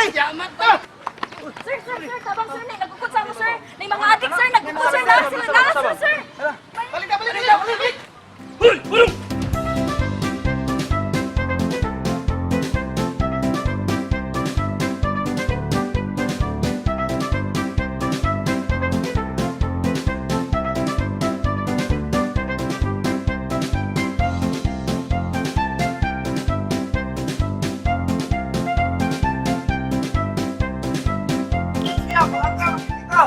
ni. Yaman to! Sir, tabang sir, nay nagkukot sa mo sir. Nay mga adik sir, nagkukot sir, lahat sila, sir. Balik ka, balik! Hoy! Bulong! Kaya palangka, kita.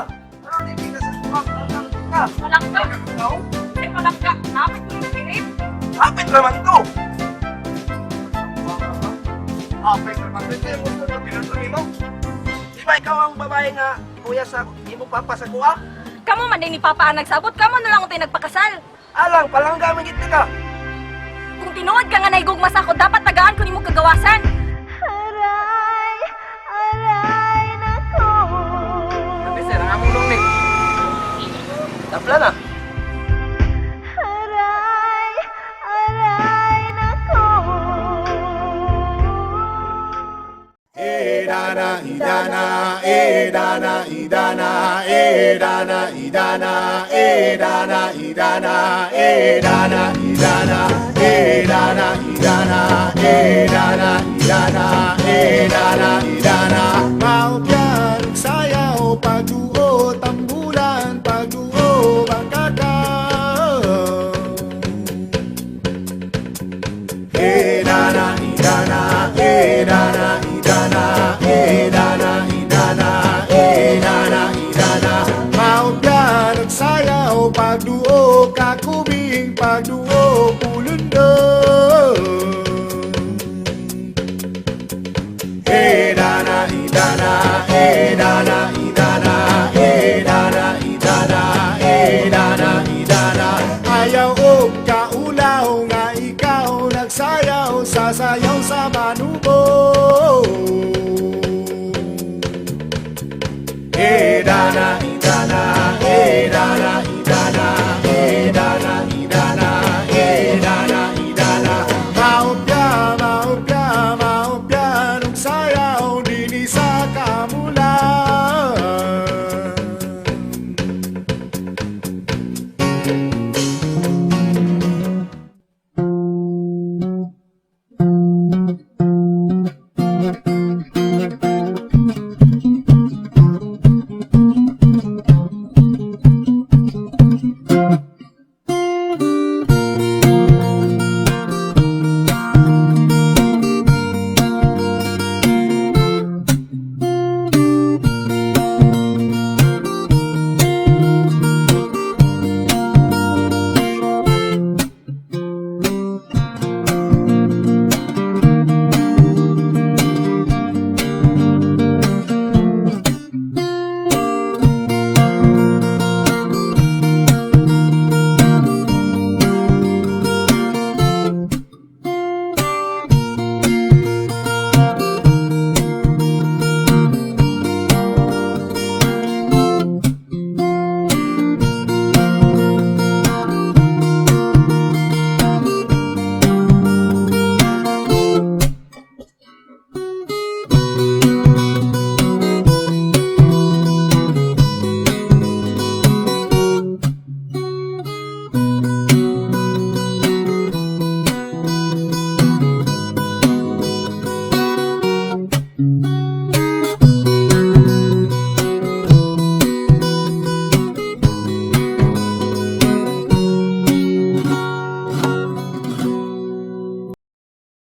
Pero hindi ka sa palangka. Malangka. Sir, malangka. Napit mo yung pirit. Hapit naman to. Hapit naman. Hindi mo ito na pinatuloy mo. Di ba ikaw ang babae nga kuya sa di mo papasakuha? Kamo man din ni Papa ang nagsabot, kamo na lang ko tayo nagpakasal. Alang, palangga man gid ka. Kung tinuod ka nga naigugmas ako, dapat tagaan ko nimo kagawasan. Sabi sir, ang among lungning. Tapla na. Idana, Idana, Idana, Idana, Idana, Idana, Idana, Idana, Idana, Idana, Idana, Idana, Idana, Idana, Idana, Idana. Mau biar sayaw pagduo tambulan pagduo bangkada. Idana, Idana, Idana, Idana, Idana, Idana, Idana, Idana. Mau biar sayaw pagduo kakubing pagduo pulundo. Idana, Idana, Idana,